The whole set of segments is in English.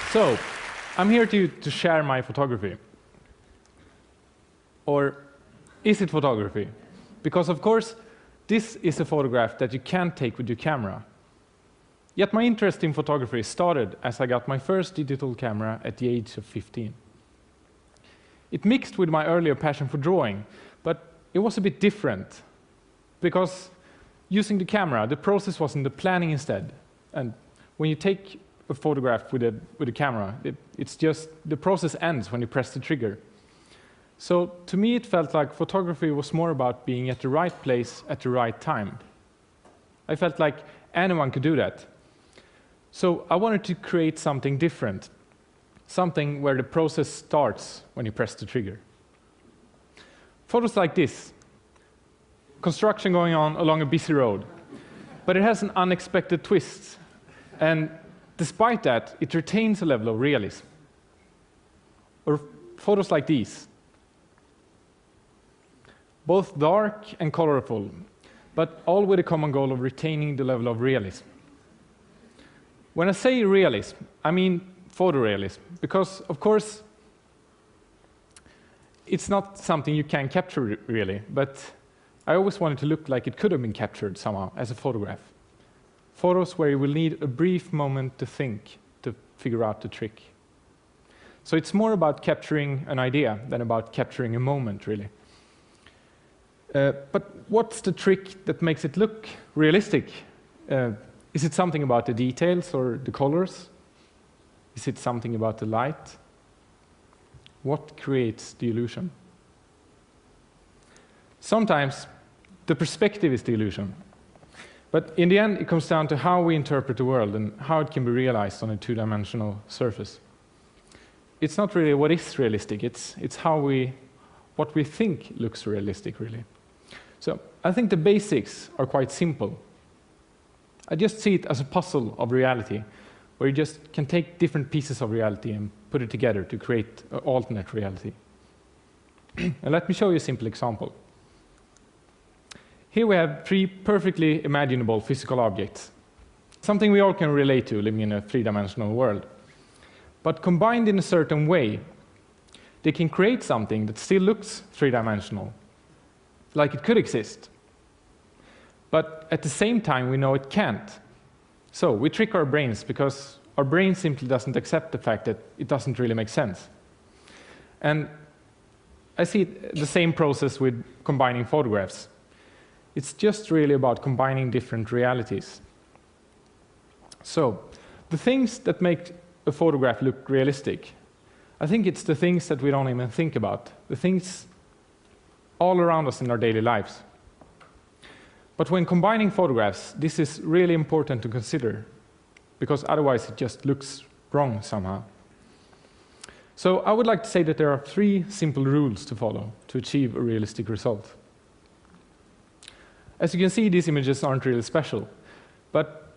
So, I'm here to share my photography. Or is it photography? Because of course, this is a photograph that you can't take with your camera. Yet my interest in photography started as I got my first digital camera at the age of 15. It mixed with my earlier passion for drawing, but it was a bit different. Because using the camera, the process was in the planning instead. And when you take a photograph with a camera, it's just the process ends when you press the trigger. So to me it felt like photography was more about being at the right place at the right time. I felt like anyone could do that. So I wanted to create something different, something where the process starts when you press the trigger. Photos like this, construction going on along a busy road, but it has an unexpected twist, and despite that, it retains a level of realism. Or photos like these, both dark and colorful, but all with a common goal of retaining the level of realism. When I say realism, I mean photorealism, because of course it's not something you can capture really, but I always wanted to look like it could have been captured somehow as a photograph. Photos where you will need a brief moment to think, to figure out the trick. So it's more about capturing an idea than about capturing a moment, really. But what's the trick that makes it look realistic? Is it something about the details or the colors? Is it something about the light? What creates the illusion? Sometimes the perspective is the illusion. But in the end, it comes down to how we interpret the world and how it can be realized on a two-dimensional surface. It's not really what is realistic, it's what we think looks realistic, really. So I think the basics are quite simple. I just see it as a puzzle of reality, where you just can take different pieces of reality and put it together to create an alternate reality. And let me show you a simple example. Here we have three perfectly imaginable physical objects, something we all can relate to living in a three-dimensional world. But combined in a certain way, they can create something that still looks three-dimensional, like it could exist. But at the same time, we know it can't. So we trick our brains because our brain simply doesn't accept the fact that it doesn't really make sense. And I see the same process with combining photographs. It's just really about combining different realities. So the things that make a photograph look realistic, I think it's the things that we don't even think about, the things all around us in our daily lives. But when combining photographs, this is really important to consider, because otherwise it just looks wrong somehow. So I would like to say that there are three simple rules to follow to achieve a realistic result. As you can see, these images aren't really special, but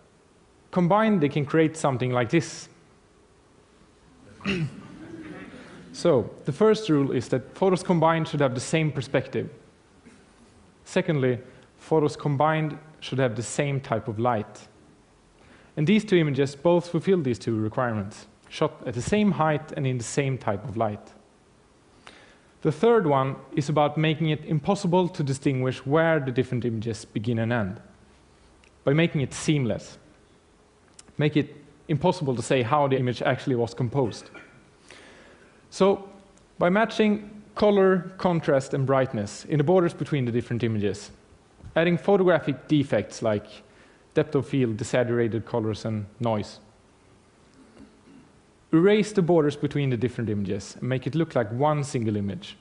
combined they can create something like this. So the first rule is that photos combined should have the same perspective. Secondly, photos combined should have the same type of light. And these two images both fulfill these two requirements, shot at the same height and in the same type of light. The third one is about making it impossible to distinguish where the different images begin and end, by making it seamless. Make it impossible to say how the image actually was composed. So by matching color, contrast, and brightness in the borders between the different images, adding photographic defects like depth of field, desaturated colors, and noise, erase the borders between the different images and make it look like one single image,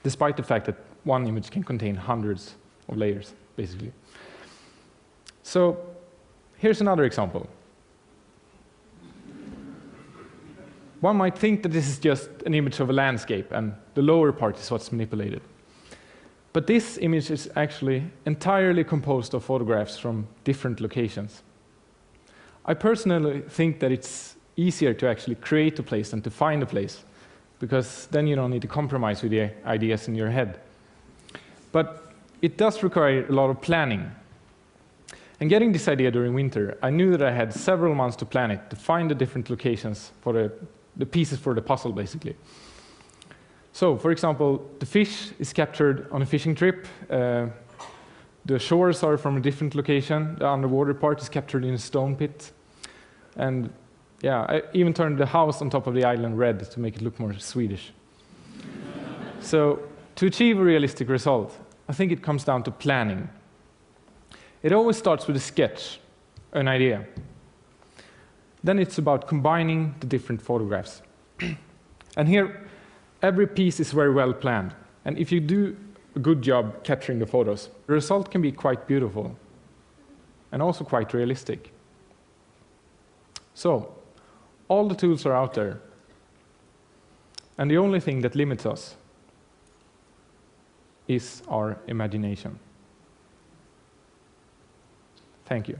despite the fact that one image can contain hundreds of layers, basically. So here's another example. One might think that this is just an image of a landscape and the lower part is what's manipulated. But this image is actually entirely composed of photographs from different locations. I personally think that it's easier to actually create a place than to find a place, because then you don't need to compromise with the ideas in your head. But it does require a lot of planning. And getting this idea during winter, I knew that I had several months to plan it, to find the different locations for the pieces for the puzzle, basically. So, for example, the fish is captured on a fishing trip. The shores are from a different location. The underwater part is captured in a stone pit. And yeah, I even turned the house on top of the island red to make it look more Swedish. So, to achieve a realistic result, I think it comes down to planning. It always starts with a sketch, an idea. Then it's about combining the different photographs. And here, every piece is very well planned. And if you do a good job capturing the photos, the result can be quite beautiful and also quite realistic. So, all the tools are out there. And the only thing that limits us is our imagination. Thank you.